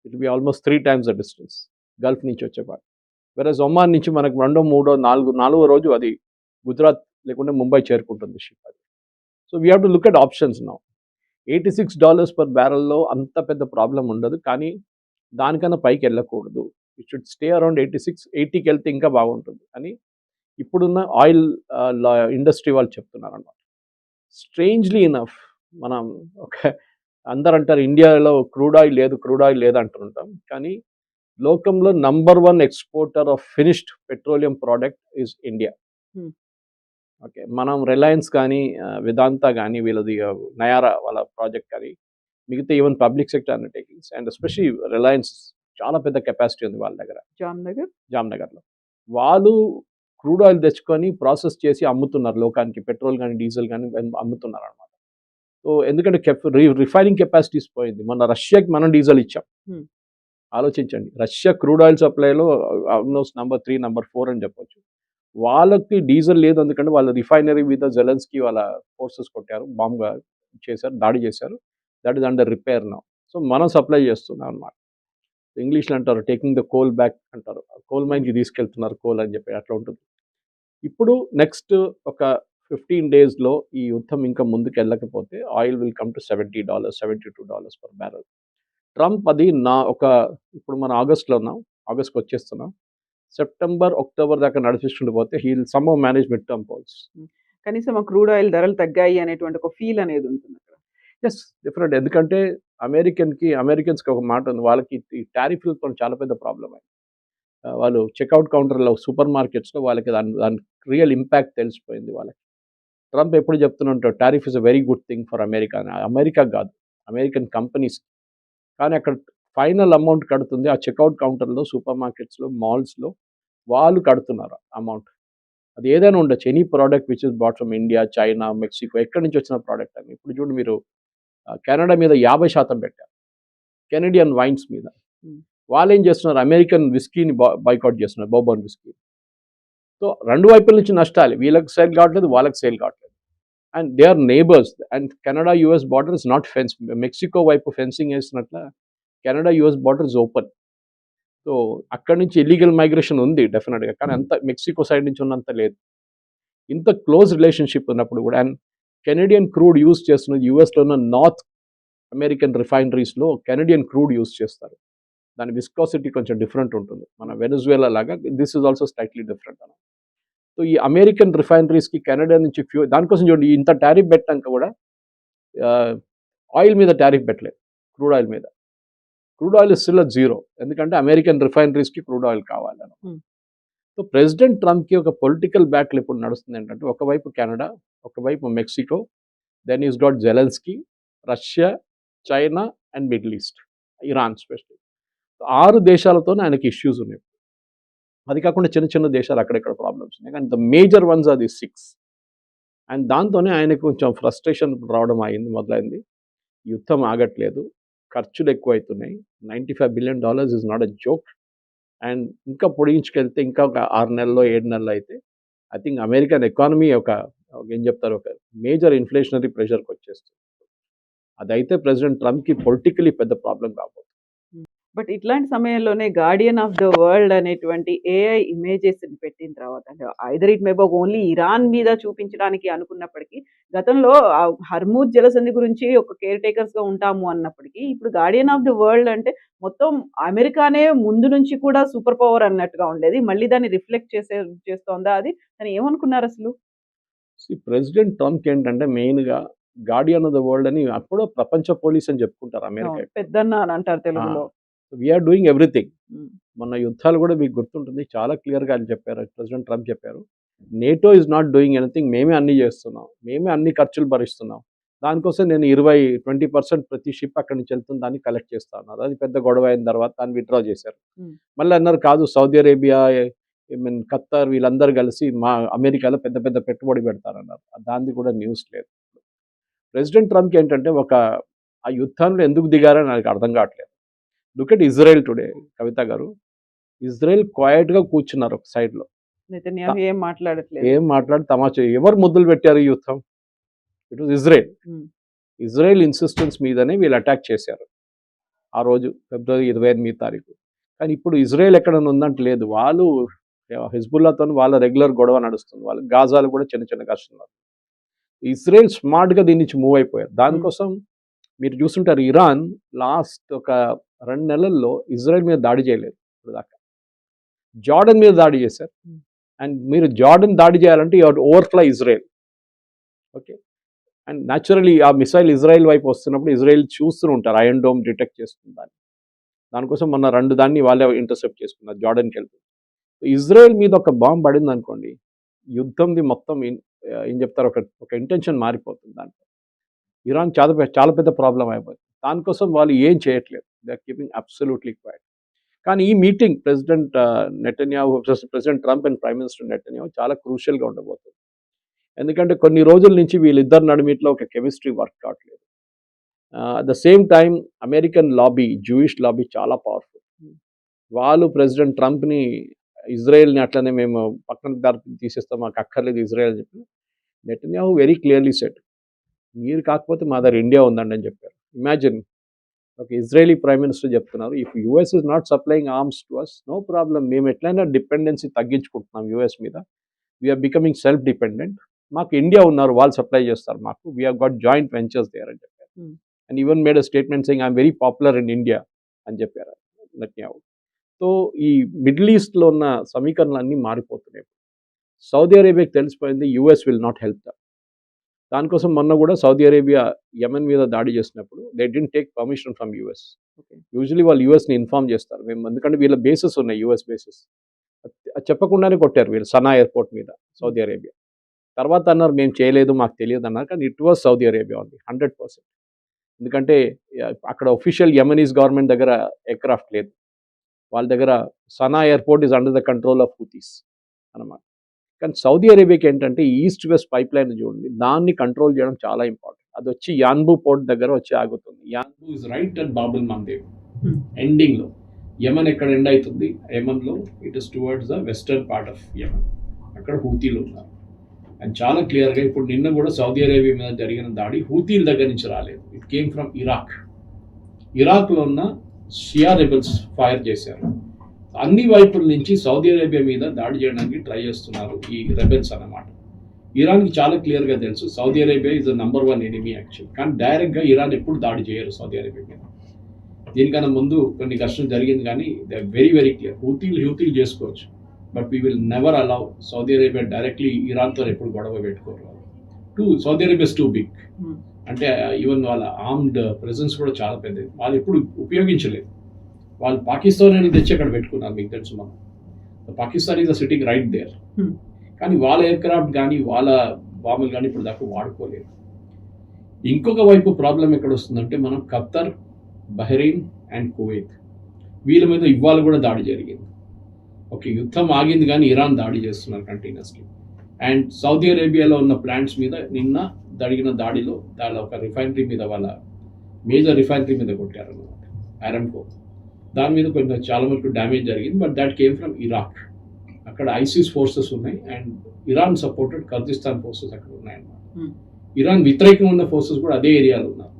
it be almost 3 times the distance Gulf నుంచి వచ్చేపాటు. వెరస్ ఒమాన్ నుంచి మనకు 2, 3, 4 రోజు అది గుజరాత్ లేకుంటే ముంబై చేరుకుంటుంది షిప్ అది. So we have to look at options now. $86 per బ్యారెల్లో అంత పెద్ద ప్రాబ్లం ఉండదు, కానీ దానికన్నా పైకి వెళ్ళకూడదు. ఇట్ షుడ్ స్టే అరౌండ్ 86, 80కి వెళ్తే ఇంకా బాగుంటుంది అని ఇప్పుడున్న ఆయిల్ ఇండస్ట్రీ వాళ్ళు చెప్తున్నారు అన్నమాట. స్ట్రేంజ్లీ ఇనఫ్ మనం అందరు అంటారు ఇండియాలో క్రూడ్ ఆయిల్ లేదు అంటుంటాం, కానీ లోకంలో number 1 exporter of finished petroleum product is India. Okay, మనం రిలయన్స్ కానీ వేదాంత కానీ వీళ్ళది నయారా వాళ్ళ ప్రాజెక్ట్ కానీ మిగతా even public sector undertakings and especially Reliance చాలా పెద్ద కెపాసిటీ ఉంది వాళ్ళ దగ్గర జామ్నగర్లో. వాళ్ళు క్రూడ్ ఆయిల్ తెచ్చుకొని ప్రాసెస్ చేసి అమ్ముతున్నారు లోకానికి, పెట్రోల్ కానీ డీజిల్ కానీ అమ్ముతున్నారు అనమాట. సో ఎందుకంటే రిఫైనింగ్ కెపాసిటీస్ పోయింది. మొన్న రష్యాకి మనం డీజిల్ ఇచ్చాం. ఆలోచించండి, రష్యా క్రూడ్ ఆయిల్ సప్లైలో ఆల్మోస్ట్ నంబర్ 3, నంబర్ 4 అని చెప్పొచ్చు. వాళ్ళకి డీజిల్ లేదు, ఎందుకంటే వాళ్ళ రిఫైనరీ మీద జెలెన్స్కీ వాళ్ళ ఫోర్సెస్ కొట్టారు, బాంబ్ చేశారు, దాడి చేశారు. That is under repair now. So మనం సప్లై చేస్తున్నాం అనమాట. ఇంగ్లీష్లో అంటారు టేకింగ్ ద కోల్ బ్యాక్ అంటారు, కోల్ మైన్కి తీసుకెళ్తున్నారు కోల్ అని చెప్పి, అట్లా ఉంటుంది. ఇప్పుడు నెక్స్ట్ ఒక 15 daysలో ఈ యుద్ధం ఇంకా ముందుకు వెళ్ళకపోతే oil will come to $70, $72 per barrel. Trump అది ఇప్పుడు మనం ఆగస్ట్లో ఉన్నాం, ఆగస్ట్కి వచ్చేస్తున్నాం, సెప్టెంబర్, అక్టోబర్ దాకా నడిపిస్తుండి పోతే he will somehow manage mid term polls. కనీసం ఆ క్రూడ్ ఆయిల్ ధరలు తగ్గాయి అనేటువంటి ఒక ఫీల్ అనేది ఉంటుంది అక్కడ. Yes, different. ఎందుకంటే అమెరికన్స్కి ఒక మాట ఉంది, వాళ్ళకి ఈ టారిఫ్లతో చాలా పెద్ద ప్రాబ్లం అయింది. వాళ్ళు చెక్అవుట్ కౌంటర్లో సూపర్ మార్కెట్స్లో వాళ్ళకి దాని రియల్ ఇంపాక్ట్ తెలిసిపోయింది వాళ్ళకి. ట్రంప్ ఎప్పుడు చెప్తుంటాడు tariff is a very good thing for America. America కాదు, అమెరికన్ కంపెనీస్. కానీ అక్కడ ఫైనల్ అమౌంట్ కడుతుంది ఆ చెక్అవుట్ కౌంటర్లో, సూపర్ మార్కెట్స్లో, మాల్స్లో వాళ్ళు కడుతున్నారు అమౌంట్. అది ఏదైనా ఉండొచ్చు, any product which is bought from India, China, Mexico, ఎక్కడి నుంచి వచ్చిన ప్రోడక్ట్ అని. ఇప్పుడు చూడండి మీరు కెనడా మీద 50% పెట్టారు, కెనడియన్ వైన్స్ మీద. వాళ్ళు ఏం చేస్తున్నారు, అమెరికన్ విస్కీని బాయ్కాట్ చేస్తున్నారు, బౌర్బన్ విస్కీ. సో రెండు వైపుల నుంచి నష్టాలు, వీళ్ళకి సేల్ కావట్లేదు, వాళ్ళకి సేల్ కావట్లేదు. And they are neighbours. And Canada US border is not fence. Mexico వైపు ఫెన్సింగ్ వేసినట్ల Canada US border is open. So అక్కడి నుంచి ఇల్లీగల్ మైగ్రేషన్ ఉంది డెఫినెట్గా, కానీ అంత మెక్సికో సైడ్ నుంచి ఉన్నంత లేదు. ఇంత క్లోజ్ రిలేషన్షిప్ ఉన్నప్పుడు కూడా. అండ్ కెనడియన్ క్రూడ్ యూజ్ చేస్తున్నది యూఎస్లో ఉన్న నార్త్ అమెరికన్ రిఫైనరీస్లో కెనడియన్ క్రూడ్ యూజ్ చేస్తారు. దాని విస్కాసిటీ కొంచెం డిఫరెంట్ ఉంటుంది, మన వెనజువేలా లాగా this is also slightly different అన్న. సో ఈ అమెరికన్ రిఫైనరీస్కి కెనడా నుంచి దానికోసం చూడండి, ఇంత టారిఫ్ పెట్టాక కూడా ఆయిల్ మీద టారిఫ్ పెట్టలేదు, క్రూడ్ ఆయిల్ మీద. క్రూడ్ ఆయిల్ స్టిల్ జీరో, ఎందుకంటే అమెరికన్ రిఫైనరీస్కి క్రూడ్ ఆయిల్ కావాలని. సో ప్రెసిడెంట్ ట్రంప్కి ఒక పొలిటికల్ బ్యాటిల్ ఇప్పుడు నడుస్తుంది ఏంటంటే, ఒకవైపు కెనడా, ఒకవైపు Mexico, then is got Zelensky, Russia, China and Middle East, Iran specially. 6 దేశాలతోనే ఆయనకి ఇష్యూస్ ఉన్నాయి. అది కాకుండా చిన్న చిన్న దేశాలు అక్కడెక్కడ ప్రాబ్లమ్స్ ఉన్నాయి, కానీ the major ones are the 6. And దాంతోనే ఆయనకు కొంచెం ఫ్రస్ట్రేషన్ రావడం మొదలైంది. యుద్ధం ఆగట్లేదు, ఖర్చులు ఎక్కువ అవుతున్నాయి. $95 billion is not a joke. And ఇంకా పొడిగించుకెళ్తే ఇంకా ఒక 6 నెలల్లో 7 నెలలు అయితే ఐ థింక్ అమెరికన్ ఎకానమీ ఏం చెప్తారు, ఒక మేజర్ ఇన్ఫ్లేషనరీ ప్రెషర్కి వచ్చేస్తుంది. అదైతే ప్రెసిడెంట్ ట్రంప్కి పొలిటికలీ పెద్ద ప్రాబ్లం కాబోతుంది. బట్ ఇట్లాంటి సమయంలోనే గార్డియన్ ఆఫ్ ద వరల్డ్ అనేటువంటి ఏఐ ఇమేజెస్ పెట్టిన తర్వాత, అంటే either it may be only Iran మీద చూపించడానికి అనుకున్నప్పటికీ, గతంలో హర్మూజ్ జలసంధి గురించి ఒక కేర్ టేకర్స్ గా ఉంటాము అన్నప్పటికీ, ఇప్పుడు గార్డియన్ ఆఫ్ ద వరల్డ్ అంటే మొత్తం అమెరికానే ముందు నుంచి కూడా సూపర్ పవర్ అన్నట్టుగా ఉండేది. మళ్ళీ దాన్ని రిఫ్లెక్ట్ చేస్తోందా అది? అని ఏమనుకున్నారు అసలు? ప్రెసిడెంట్ ట్రంప్ ఏంటంటే మెయిన్గా గార్డియన్ ఆఫ్ ద వరల్డ్ అని అప్పుడో ప్రపంచ పోలీస్ అని చెప్పుకుంటారు అమెరికా. పెద్దన్న అని అంటారు తెలుగులో. We are doing everything. మొన్న యుద్ధాలు కూడా మీకు గుర్తుంటుంది, చాలా క్లియర్గా ఆయన చెప్పారు, ప్రెసిడెంట్ ట్రంప్ చెప్పారు, NATO is not doing anything, మేమే అన్ని చేస్తున్నాం, మేమే అన్ని ఖర్చులు భరిస్తున్నాం, దానికోసం నేను 20% ప్రతి షిప్ అక్కడి నుంచి వెళ్తుంది దాన్ని కలెక్ట్ చేస్తా ఉన్నారు. అది పెద్ద గొడవ అయిన తర్వాత దాన్ని విత్డ్రా చేశారు. మళ్ళీ అన్నారు కాదు, సౌదీ అరేబియా, ఖత్తర్ వీళ్ళందరూ కలిసి మా అమెరికాలో పెద్ద పెద్ద పెట్టుబడి పెడతారన్నారు. దాన్ని కూడా న్యూస్ లేదు. ప్రెసిడెంట్ ట్రంప్కి ఏంటంటే ఆ యుద్ధంలో ఎందుకు దిగారని నాకు అర్థం కావట్లేదు. లుక్ ఎట్ ఇజ్రాయెల్ టుడే, కవిత గారు. ఇజ్రాయెల్ క్వైట్గా కూర్చున్నారు ఒక సైడ్లో, ఏం మాట్లాడట్లేదు, ఏం మాట్లాడి తమాషా. ఎవరు ముద్దులు పెట్టారు ఈ యుద్ధం? It was Israel. Israel insistence మీదనే వీళ్ళు అటాక్ చేశారు ఆ రోజు, ఫిబ్రవరి 28 తారీఖు. కానీ ఇప్పుడు ఇజ్రాయెల్ ఎక్కడైనా ఉందంటే లేదు, వాళ్ళు హిజ్బుల్లాతో వాళ్ళ రెగ్యులర్ గొడవ నడుస్తుంది, వాళ్ళు గాజాలు కూడా చిన్న చిన్న ఘర్షణలు. ఇజ్రాయెల్ స్మార్ట్గా దీని నుంచి మూవ్ అయిపోయారు. దానికోసం మీరు చూస్తుంటారు, ఇరాన్ లాస్ట్ ఒక 2 నెలల్లో ఇజ్రాయెల్ మీద దాడి చేయలేదు ఇప్పుడు దాకా, జార్డన్ మీద దాడి చేశారు. అండ్ మీరు జార్డన్ దాడి చేయాలంటే you have to overfly Israel. Okay, and naturally ఆ మిసైల్ ఇజ్రాయెల్ వైపు వస్తున్నప్పుడు ఇజ్రాయెల్ చూస్తూ ఉంటారు, ఐరన్ డోమ్ డిటెక్ట్ చేస్తుంది దానికోసం మొన్న 2 దాన్ని వాళ్ళే ఇంటర్సెప్ట్ చేసుకున్నారు, జార్డన్కి వెళ్తుంది. ఇజ్రాయెల్ మీద ఒక బాంబు పడింది అనుకోండి, యుద్ధంది మొత్తం ఏం చెప్తారు, ఒక ఇంటెన్షన్ మారిపోతుంది. దాంట్లో ఇరాన్ చాలా పెద్ద ప్రాబ్లం అయిపోతుంది. దానికోసం వాళ్ళు ఏం చేయట్లేదు, they are keeping absolutely quiet. కానీ ఈ meeting President President Trump and Prime Minister Netanyahu చాలా క్రూషియల్గా ఉండబోతుంది. ఎందుకంటే కొన్ని రోజుల నుంచి వీళ్ళిద్దరు నడుమిట్లో ఒక కెమిస్ట్రీ వర్క్ కావట్లేదు. At the same time American lobby, Jewish lobby చాలా పవర్ఫుల్. వాళ్ళు ప్రెసిడెంట్ ట్రంప్ని, ఇజ్రాయెల్ని అట్లనే మేము పక్కన దారి తీసేస్తాం, మాకు అక్కర్లేదు ఇజ్రాయెల్ అని చెప్పి నెటన్యాహు వెరీ క్లియర్లీ సెట్, మీరు కాకపోతే మా దగ్గర ఇండియా ఉందండి అని చెప్పారు. ఇమాజిన్, ఒక ఇజ్రాయలీ ప్రైమ్ మినిస్టర్ చెప్తున్నారు, if US is not supplying arms to us, no problem, మేము ఎట్లయినా డిపెండెన్సీ తగ్గించుకుంటున్నాం యూఎస్ మీద, వీఆర్ బికమింగ్ సెల్ఫ్ డిపెండెంట్, మాకు ఇండియా ఉన్నారు, వాళ్ళు సప్లై చేస్తారు మాకు, we have got joint ventures there అని చెప్పారు. And even made a statement saying I'm very popular in India అని చెప్పారు నెటన్యాహు. సో ఈ మిడిల్ ఈస్ట్లో ఉన్న సమీకరణలన్నీ మారిపోతున్నాయి. సౌదీ అరేబియాకి తెలిసిపోయింది US will not help them. దానికోసం మొన్న కూడా సౌదీ అరేబియా యెమెన్ మీద దాడి చేసినప్పుడు they didn't take permission from US. Usually వాళ్ళు యూఎస్ని ఇన్ఫార్మ్ చేస్తారు, మేము ఎందుకంటే వీళ్ళ బేసెస్ ఉన్నాయి, యూఎస్ బేసెస్. అది చెప్పకుండానే కొట్టారు వీళ్ళు సనా ఎయిర్పోర్ట్ మీద సౌదీ అరేబియా. తర్వాత అన్నారు మేము చేయలేదు, మాకు తెలియదు అన్నారు. కానీ ఇట్ వాజ్ సౌదీ అరేబియా ఉంది 100%. ఎందుకంటే అక్కడ ఒఫిషియల్ యెమెనీస్ గవర్నమెంట్ దగ్గర ఎయిర్క్రాఫ్ట్ లేదు, వాళ్ళ దగ్గర Sana'a airport is under the control of Houthis అన్నమాట. కానీ సౌదీ అరేబియాకి ఏంటంటే ఈస్ట్ వెస్ట్ పైప్ లైన్ చూడండి, దాన్ని కంట్రోల్ చేయడం చాలా ఇంపార్టెంట్. అది వచ్చి యాన్బు పోర్ట్ దగ్గర వచ్చి ఆగుతుంది. Yanbu is right at Bab el Mandeb ఎండింగ్లో. యమన్ ఎక్కడ ఎండ్ అవుతుంది, యమన్లో it is towards the western part of Yemen. అక్కడ హూతీలు ఉన్నారు. అండ్ చాలా క్లియర్గా ఇప్పుడు నిన్న కూడా సౌదీ అరేబియా మీద జరిగిన దాడి హూతీల దగ్గర నుంచి రాలేదు, ఇట్ కేమ్ ఫ్రమ్ ఇరాక్. ఇరాక్లో ఉన్న షియా రెబల్స్ ఫైర్ చేశారు. అన్ని వైపుల నుంచి సౌదీ అరేబియా మీద దాడి చేయడానికి ట్రై చేస్తున్నారు ఈ రెబెల్స్ అన్నమాట. ఇరాన్కి చాలా క్లియర్గా తెలుసు Saudi Arabia is the number 1 enemy actual. కానీ డైరెక్ట్గా ఇరాన్ ఎప్పుడు దాడి చేయరు సౌదీ అరేబియా మీద. దీనికన్నా ముందు కొన్ని కష్టం జరిగింది, కానీ they are very very clear. హూతీలు చేసుకోవచ్చు, but we will never allow Saudi Arabia directly ఇరాన్తో ఎప్పుడు గొడవ పెట్టుకోరు. Saudi Arabia is too big. అంటే ఈవెన్ వాళ్ళ ఆర్మ్డ్ ప్రెజెన్స్ కూడా చాలా పెద్దది. వాళ్ళు ఎప్పుడు ఉపయోగించలేదు. వాళ్ళు పాకిస్తాన్ తెచ్చి అక్కడ పెట్టుకున్నారు. మీకు తెలుసు, మనం Pakistan is a sitting right there. కానీ వాళ్ళ ఎయిర్ క్రాఫ్ట్ కానీ వాళ్ళ బాంబులు కానీ ఇప్పుడు దాకా వాడుకోలేదు. ఇంకొక వైపు ప్రాబ్లం ఎక్కడ వస్తుందంటే, మనం ఖత్తర్, బహ్రెయిన్ అండ్ కువైత్ వీళ్ళ మీద ఇవాళ కూడా దాడి జరిగింది. ఓకే, యుద్ధం ఆగింది కానీ ఇరాన్ దాడి చేస్తున్నారు కంటిన్యూస్లీ. అండ్ సౌదీ అరేబియాలో ఉన్న ప్లాంట్స్ మీద నిన్న జరిగిన దాడిలో ఒక రిఫైనరీ మీద, వాళ్ళ మేజర్ రిఫైనరీ మీద కొట్టారు అన్నమాట, అరామ్కో. దాని మీద కొంచెం చాలా వరకు డ్యామేజ్ జరిగింది. But that came from Iraq. అక్కడ ఐసిస్ ఫోర్సెస్ ఉన్నాయి అండ్ ఇరాన్ సపోర్టెడ్ కర్దిస్తాన్ ఫోర్సెస్ అక్కడ ఉన్నాయన్నమాట. ఇరాన్ వ్యతిరేకంగా ఉన్న ఫోర్సెస్ కూడా అదే ఏరియాలో ఉన్నారు.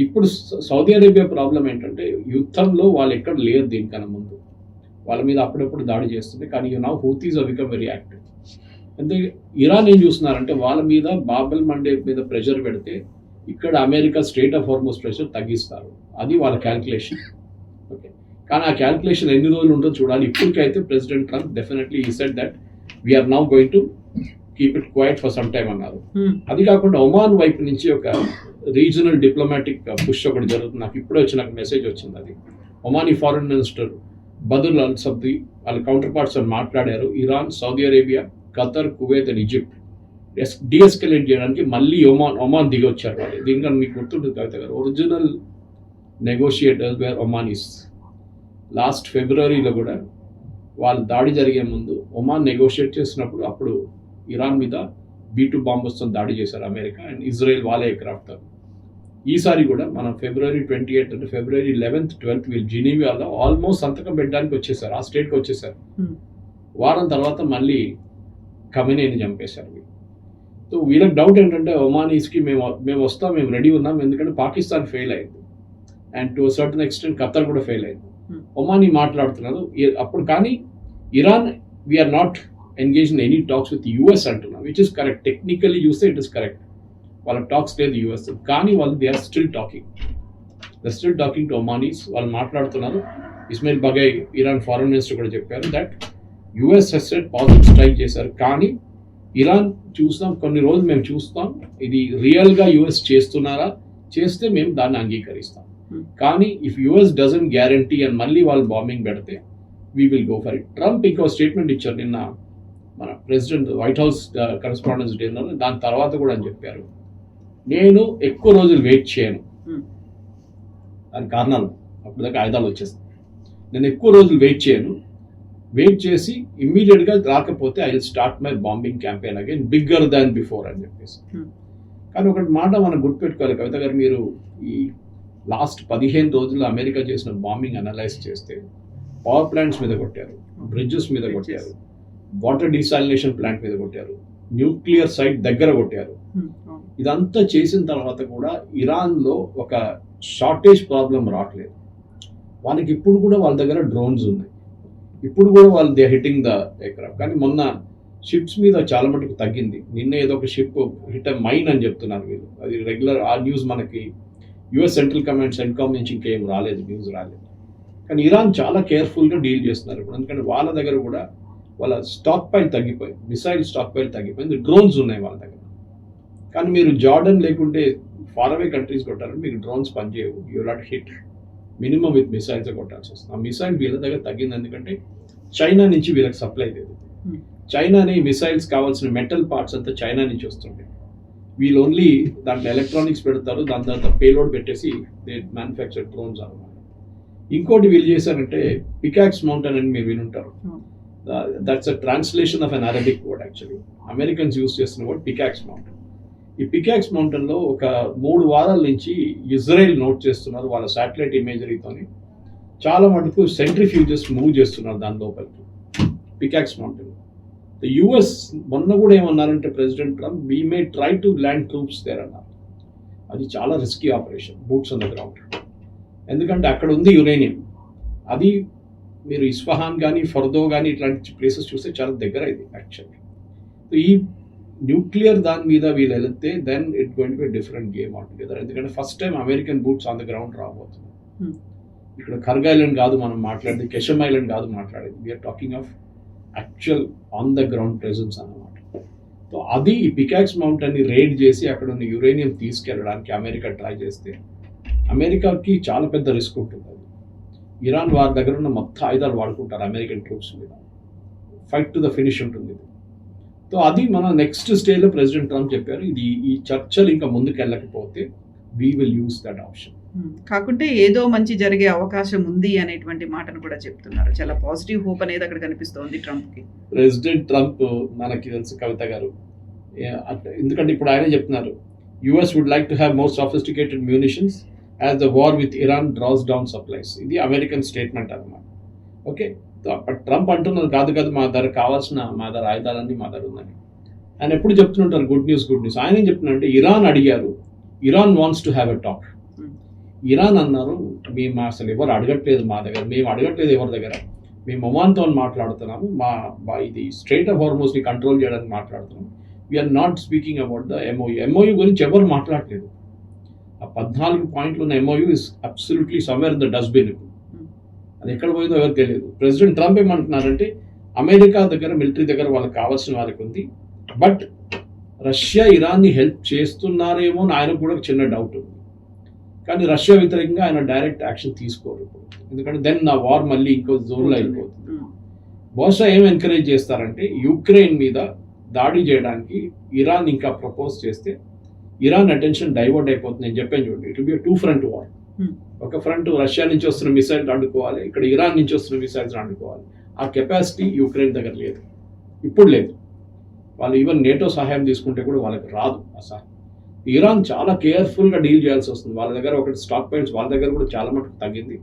ఇప్పుడు సౌదీ అరేబియా ప్రాబ్లం ఏంటంటే, యుద్ధంలో వాళ్ళు ఎక్కడ లేరు దీనికన్నా ముందు. వాళ్ళ మీద అప్పుడప్పుడు దాడి చేస్తుంది. కానీ now Houthis are become very active. అంటే ఇరాన్ ఏం చూస్తున్నారంటే, వాళ్ళ మీద బాబెల్ మండేబ్ మీద ప్రెషర్ పెడితే ఇక్కడ America strait of Hormuz pressure తగ్గిస్తారు. అది వాళ్ళ క్యాల్కులేషన్. ఓకే, కానీ ఆ క్యాల్కులేషన్ ఎన్ని రోజులు ఉంటుందో చూడాలి. ఇప్పటికైతే president Trump definitely he said that we're now going to keep it quiet for some time అన్నారు. అది కాకుండా ఒమాన్ వైపు నుంచి ఒక రీజనల్ డిప్లొమాటిక్ పుష్ ఒకటి జరుగుతుంది. నాకు ఇప్పుడే నాకు మెసేజ్ వచ్చింది. అది Omani foreign minister Badr al సబ్ది వాళ్ళ కౌంటర్ పార్ట్స్ అని మాట్లాడారు. Iran, Saudi Arabia, Qatar, Kuwait and Egypt deescalate చేయడానికి మళ్ళీ ఒమాన్ దిగి వచ్చారు వాళ్ళు. దీనికన్నా మీకు గుర్తుంటుంది కవిత గారు, ఒరిజినల్ నెగోషియేటర్స్ వేర్ ఒమానీస్. లాస్ట్ ఫిబ్రవరిలో కూడా వాళ్ళు దాడి జరిగే ముందు ఒమాన్ నెగోషియేట్ చేసినప్పుడు అప్పుడు ఇరాన్ మీద B-2 బాంబర్స్తో దాడి చేశారు అమెరికా అండ్ ఇజ్రాయెల్ వాళ్ళ ఎయిర్క్రాఫ్ట్తో. ఈసారి కూడా మనం ఫిబ్రవరి 28 అంటే ఫిబ్రవరి 11th 12th వీళ్ళు జినీవాలో ఆల్మోస్ట్ సంతకం పెట్టడానికి వచ్చేసారు, ఆ స్టేట్కి వచ్చేసారు. వారం తర్వాత మళ్ళీ ఖమేనీని చంపేశారు వీళ్ళు. సో వీళ్ళకి డౌట్ ఏంటంటే, ఒమానీస్కి మేము వస్తాం, మేము రెడీ ఉన్నాం, ఎందుకంటే పాకిస్తాన్ ఫెయిల్ అయింది and to certain extent Qatar కూడా ఫెయిల్ అయింది. ఒమానీ మాట్లాడుతున్నారు అప్పుడు. కానీ Iran we're not engage in any talks with US అంటున్నారు, విచ్ ఇస్ కరెక్ట్. టెక్నికలీ చూస్తే ఇట్ ఇస్ కరెక్ట్. వాళ్ళ టాక్స్ లేదు యూఎస్, కానీ వాళ్ళు they are still talking to Omanis. వాళ్ళు మాట్లాడుతున్నారు. Ismail Baghaei Iran foreign minister కూడా చెప్పారు that US has said positive strike చేశారు, కానీ ఇరాన్ చూస్తాం, కొన్ని రోజులు మేము చూస్తాం ఇది రియల్గా యుఎస్ చేస్తున్నారా, చేస్తే మేము దాన్ని అంగీకరిస్తాం. కానీ ఇఫ్ యుఎస్ డజంట్ గ్యారంటీ అని మళ్ళీ వాళ్ళు బాంబింగ్ పెడితే we will go for it. Trump ఇంకో స్టేట్మెంట్ ఇచ్చారు నిన్న మన ప్రెసిడెంట్ వైట్ హౌస్ కరెస్పాండెన్స్ డేలో. దాని తర్వాత కూడా అని చెప్పారు, నేను ఎక్కువ రోజులు వెయిట్ చేయను. దాని కారణాలు అప్పుడు దాకా ఆయుధాలు వచ్చేస్తాయి. నేను ఎక్కువ రోజులు వెయిట్ చేసి ఇమ్మీడియట్గా రాకపోతే I will start my bombing campaign again bigger than before అని చెప్పేసి. కానీ ఒకటి మాట మనం గుర్తుపెట్టుకోవాలి కవిత గారు, మీరు ఈ లాస్ట్ 15 రోజుల్లో అమెరికా చేసిన బాంబింగ్ అనలైజ్ చేస్తే పవర్ ప్లాంట్స్ మీద కొట్టారు, బ్రిడ్జెస్ మీద కొట్టారు, వాటర్ డీసాలినేషన్ ప్లాంట్ మీద కొట్టారు, న్యూక్లియర్ సైట్ దగ్గర కొట్టారు. ఇదంతా చేసిన తర్వాత కూడా ఇరాన్లో ఒక షార్టేజ్ ప్రాబ్లం రావట్లేదు. వాళ్ళకి ఇప్పుడు కూడా వాళ్ళ దగ్గర డ్రోన్స్ ఉన్నాయి, ఇప్పుడు కూడా వాళ్ళు దే హిట్టింగ్ ద ఎయిర్క్రాఫ్ట్. కానీ మొన్న షిప్స్ మీద చాలా మటుకు తగ్గింది. నిన్న ఏదో ఒక షిప్ హిట్ మైన్ అని చెప్తున్నారు వీళ్ళు. అది రెగ్యులర్ ఆ న్యూస్ మనకి యుఎస్ సెంట్రల్ కమాండ్ సెంట్కామ్ నుంచి ఇంకేం న్యూస్ రాలేదు. కానీ ఇరాన్ చాలా కేర్ఫుల్గా డీల్ చేస్తున్నారు ఇప్పుడు, ఎందుకంటే వాళ్ళ దగ్గర కూడా వాళ్ళ స్టాక్ పైల్ తగ్గిపోయింది, మిసైల్ స్టాక్ పైల్ తగ్గిపోయింది, డ్రోన్స్ ఉన్నాయి వాళ్ళ దగ్గర. కానీ మీరు జార్డన్ లేకుంటే ఫార్ అవే కంట్రీస్ కొట్టారంటే మీకు డ్రోన్స్ పనిచేయవు, you not hit, minimum with missiles కొట్టాల్సి వస్తుంది. ఆ మిసైల్ వీళ్ళ దగ్గర తగ్గింది ఎందుకంటే చైనా నుంచి వీళ్ళకి సప్లై లేదు. చైనానే మిసైల్స్ కావాల్సిన మెటల్ పార్ట్స్ అంతా చైనా నుంచి వస్తుంది. వీళ్ళు ఓన్లీ దాంట్లో ఎలక్ట్రానిక్స్ పెడతారు, దాని తర్వాత పేలోడ్ పెట్టేసి దే మ్యానుఫ్యాక్చర్ డ్రోన్స్ అన్నమాట. ఇంకోటి వీళ్ళు చేశారంటే పికాక్స్ మౌంటైన్ అని మీరు వినుంటారు. That's a translation of an Arabic word actually. Americans use చేస్తున్న word పికాక్స్ మౌంటైన్. ఈ పికాక్స్ మౌంటైన్లో ఒక 3 వారాల నుంచి ఇజ్రాయెల్ నోట్ చేస్తున్నారు వాళ్ళ శాటిలైట్ ఇమేజరీతోని. చాలా మటుకు సెంట్రిఫ్యూజెస్ మూవ్ చేస్తున్నారు దాని లోపలికి పికాక్స్ మౌంటైన్. యుఎస్ మొన్న కూడా ఏమన్నారంటే president Trump, we may try to land troops there అన్నారు. అది చాలా risky operation, boots on the ground. ఎందుకంటే అక్కడ ఉంది యురేనియం. అది మీరు ఇస్ఫహాన్ కానీ ఫర్దో కానీ ఇట్లాంటి ప్లేసెస్ చూస్తే చాలా దగ్గర ఇది యాక్చువల్లీ. ఈ న్యూక్లియర్ దాని మీద వీళ్ళు వెళితే then it going to be different game altogether. ఎందుకంటే first time American boots on the ground రాబోతుంది. ఇక్కడ కర్గ్ ఐలాండ్ కాదు మనం మాట్లాడేది, కెషమ్ ఐలాండ్ కాదు మాట్లాడేది, we're talking of actual on the ground presence అన్నమాట. సో అది ఈ పికాక్స్ మౌంటైన్ని రేడ్ చేసి అక్కడ ఉన్న యురేనియం తీసుకెళ్ళడానికి అమెరికా ట్రై చేస్తే అమెరికాకి చాలా పెద్ద రిస్క్ ఉంటుంది. అది ఇరాన్ వారి దగ్గర ఉన్న మొత్తం ఆయుధాలు వాడుకుంటారు అమెరికన్ ట్రూప్స్ మీద, ఫైట్ టు ద ఫినిష్ ఉంటుంది ఇది. సో అది మన నెక్స్ట్ స్టేజ్లో ప్రెసిడెంట్ ట్రంప్ చెప్పారు, ఇది ఈ చర్చలు ఇంకా ముందుకు వెళ్ళకపోతే we will use that option. కాకుంటే ఏదో మంచి జరిగే అవకాశం ఉంది అనేటువంటి మాటను కూడా చెప్తున్నారు. చాలా పాజిటివ్ హోప్ అనేది అక్కడ కనిపిస్తోంది ట్రంప్కి. ప్రెసిడెంట్ ట్రంప్ మనకి తెలుసు కవిత గారు, ఎందుకంటే ఇప్పుడు ఆయనే చెప్తున్నారు US would like to have more sophisticated munitions as the war with Iran draws down supplies. ఇది అమెరికన్ స్టేట్మెంట్ అన్నమాట. ఓకే, ట్రంప్ అంటున్నారు కాదు కాదు మా దగ్గర కావాల్సిన మా దగ్గర ఆయుధాలన్నీ మా దగ్గర ఉందని. ఆయన ఎప్పుడు చెప్తుంటారు గుడ్ న్యూస్ గుడ్ న్యూస్. ఆయన ఏం చెప్తున్నారంటే ఇరాన్ అడిగారు, Iran wants to have a talk. Iran అన్నారు మేము అసలు ఎవరు అడగట్లేదు మా దగ్గర, మేము అడగట్లేదు ఎవరి దగ్గర, మేము ఒమాన్తో మాట్లాడుతున్నాము, మా ఇది స్ట్రైట్ ఆఫ్ హార్మోస్ని కంట్రోల్ చేయడానికి మాట్లాడుతున్నాము, we're not speaking about the MOU. MOU గురించి ఎవరు మాట్లాడలేదు. ఆ 14 పాయింట్లు ఉన్న MOU is absolutely somewhere in the dustbin. అది ఎక్కడ పోయిందో ఎవరికి తెలియదు. ప్రెసిడెంట్ ట్రంప్ ఏమంటున్నారంటే అమెరికా దగ్గర మిలిటరీ దగ్గర వాళ్ళకి కావాల్సిన వారికి ఉంది, బట్ రష్యా ఇరాన్ని హెల్ప్ చేస్తున్నారేమో అని ఆయనకు కూడా చిన్న డౌట్ ఉంది. కానీ రష్యా వ్యతిరేకంగా ఆయన డైరెక్ట్ యాక్షన్ తీసుకోరు ఇప్పుడు, ఎందుకంటే దెన్ నా వార్ మళ్ళీ ఇంకో జోన్లో అయిపోతుంది. బహుశా ఏం ఎంకరేజ్ చేస్తారంటే యుక్రెయిన్ మీద దాడి చేయడానికి ఇరాన్ ఇంకా ప్రపోజ్ చేస్తే ఇరాన్ అటెన్షన్ డైవర్ట్ అయిపోతుంది. నేను చెప్పాను చూడండి, it will B 2 front war. ఒక ఫ్రంట్ రష్యా నుంచి వస్తున్న మిసైల్స్ అడ్డుకోవాలి, ఇక్కడ ఇరాన్ నుంచి వస్తున్న మిసైల్స్ అడ్డుకోవాలి. ఆ కెపాసిటీ యుక్రెయిన్ దగ్గర లేదు, ఇప్పుడు లేదు. వాళ్ళు ఈవెన్ నేటో సహాయం తీసుకుంటే కూడా వాళ్ళకి రాదు ఆ సహాయం. ఇరాన్ చాలా కేర్ఫుల్గా డీల్ చేయాల్సి వస్తుంది. వాళ్ళ దగ్గర ఒకటి స్టాక్ పాయింట్స్ వాళ్ళ దగ్గర కూడా చాలా మటుకు తగ్గింది.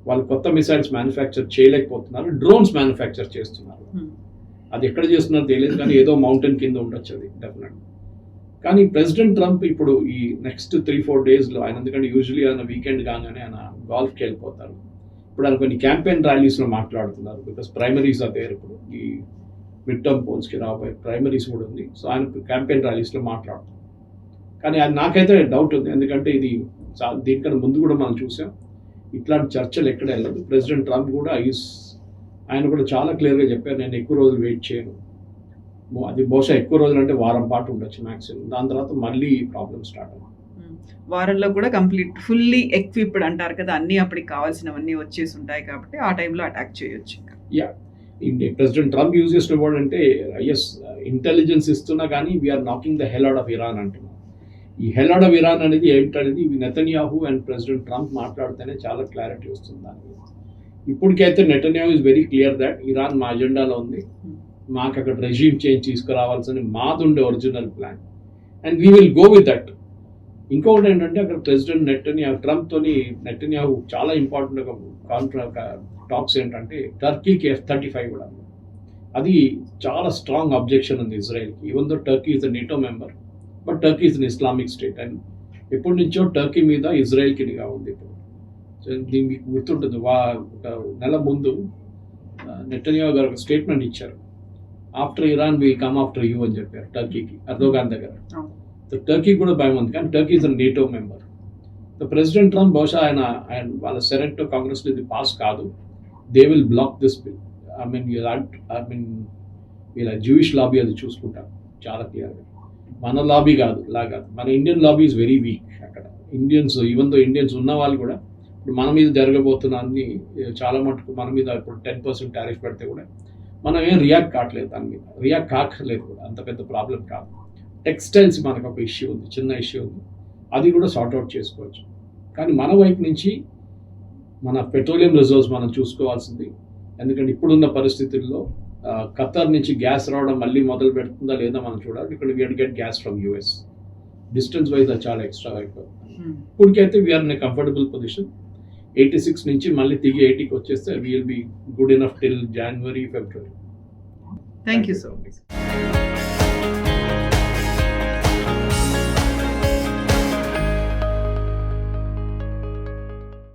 వాళ్ళు కొత్త మిసైల్స్ మ్యానుఫ్యాక్చర్ చేయలేకపోతున్నారు, డ్రోన్స్ మ్యానుఫ్యాక్చర్ చేస్తున్నారు. అది ఎక్కడ చేస్తున్నారో తెలియదు, కానీ ఏదో మౌంటైన్ కింద ఉండొచ్చు అది డెఫినెట్. కానీ ప్రెసిడెంట్ ట్రంప్ ఇప్పుడు ఈ నెక్స్ట్ 3-4 డేస్లో ఆయన, ఎందుకంటే యూజువలీ ఆయన వీకెండ్ కాగానే ఆయన గాల్ఫ్కి వెళ్ళిపోతారు. ఇప్పుడు ఆయన కొన్ని క్యాంపెయిన్ ర్యాలీస్లో మాట్లాడుతున్నారు, బికాస్ ప్రైమరీస్ ఆర్ దేర్. ఇప్పుడు ఈ మిడ్ టర్మ్ పోల్స్కి రాబోయే ప్రైమరీస్ కూడా ఉంది. సో ఆయన క్యాంపెయిన్ ర్యాలీస్లో మాట్లాడుతున్నారు. కానీ అది నాకైతే డౌట్ ఉంది, ఎందుకంటే ఇది దీనికన్నా ముందు కూడా మనం చూసాం ఇట్లాంటి చర్చలు ఎక్కడ వెళ్ళదు. ప్రెసిడెంట్ ట్రంప్ కూడా ఆయన కూడా చాలా క్లియర్గా చెప్పారు, నేను ఎక్కువ రోజులు వెయిట్ చేయను. అది బహుశా ఎక్కువ రోజులు అంటే వారం పాటు ఉండొచ్చు మ్యాక్సిమం, దాని తర్వాత మళ్ళీ ప్రాబ్లమ్ స్టార్ట్ అవుతుంది. వారంలో కూడా కంప్లీట్ ఫుల్లీ ఎక్విప్డ్ అంటారు కదా, అన్నీ అప్పటికి కావాల్సినవన్నీ వచ్చేసి ఉంటాయి కాబట్టి ఆ టైంలో అటాక్ చేయొచ్చు. యా, ప్రెసిడెంట్ ట్రంప్ యూజ్ చేసిన వర్డ్ అంటే ఎస్ ఇంటెలిజెన్స్ ఇస్తున్నా కానీ we're knocking the hell out of Iran అంటున్నాం. ఈ హెల్ అవుట్ ఆఫ్ ఇరాన్ అనేది ఏమిటనేది నెతన్యాహు అండ్ ప్రెసిడెంట్ ట్రంప్ మాట్లాడితేనే చాలా క్లారిటీ వస్తుంది దాని మీద. ఇప్పటికైతే Netanyahu is very clear that Iran మా అజెండాలో ఉంది, మాకు అక్కడ రెజ్యూమ్ చేంజ్ తీసుకురావాల్సిన మాది ఉండే original plan, and we will go with that. ఇంకొకటి ఏంటంటే అక్కడ ప్రెసిడెంట్ ట్రంప్తోని నెతన్యాహు చాలా ఇంపార్టెంట్ ఒక టాక్స్ ఏంటంటే టర్కీకి F-35 కూడా. అది చాలా స్ట్రాంగ్ అబ్జెక్షన్ ఉంది ఇజ్రాయెల్కి. Even though Turkey is the NATO member, but Turkey is an Islamic state, and ఎప్పటి నుంచో టర్కీ మీద ఇజ్రాయెల్కి నిఘా ఉంది ఇప్పుడు. సో దీనికి మీకు గుర్తుంటుంది, ఒక నెల ముందు నెతన్యాహు గారు ఒక స్టేట్మెంట్ ఇచ్చారు, after Iran will come after you అని చెప్పారు టర్కీకి, ఎర్దోగాన్ దగ్గర. సో టర్కీ కూడా భయం ఉంది, కానీ Turkey is a NATO member. So president Trump బహుశా ఆయన వాళ్ళ సెనెట్ కాంగ్రెస్లో ఇది పాస్ కాదు, they will block this bill. I mean వీళ్ళ జూయిష్ లాబీ అది చూసుకుంటారు చాలా క్లియర్గా. మన లాబీ కాదు మన Indian lobby is very weak అక్కడ. ఇండియన్స్ ఈవెన్ దో ఇండియన్స్ ఉన్న వాళ్ళు కూడా ఇప్పుడు మన మీద జరగబోతున్న అన్ని చాలా మటుకు మన మీద ఇప్పుడు 10% టారిఫ్ పెడితే కూడా మనం ఏం రియాక్ట్ కావట్లేదు, దాని మీద రియాక్ట్ కాకలేదు కూడా, అంత పెద్ద ప్రాబ్లం కాదు. టెక్స్టైల్స్ మనకు ఒక ఇష్యూ ఉంది, చిన్న ఇష్యూ ఉంది, అది కూడా సార్ట్అవుట్ చేసుకోవచ్చు. కానీ మన వైపు నుంచి మన పెట్రోలియం రిజర్వ్స్ మనం చూసుకోవాల్సింది, ఎందుకంటే ఇప్పుడున్న పరిస్థితుల్లో ఖతర్ నుంచి గ్యాస్ రావడం మళ్ళీ మొదలు పెడుతుందా లేదా మనం చూడాలి. ఇక్కడ we get gas from US. Distance wise అది చాలా ఎక్స్ట్రా అయిపోతుంది. ఇప్పటికైతే we're in a comfortable position. 86 నుంచి మళ్ళీ తిరిగి 80కి వచ్చేస్తే we'll be good enough till January, February. Thank you so much.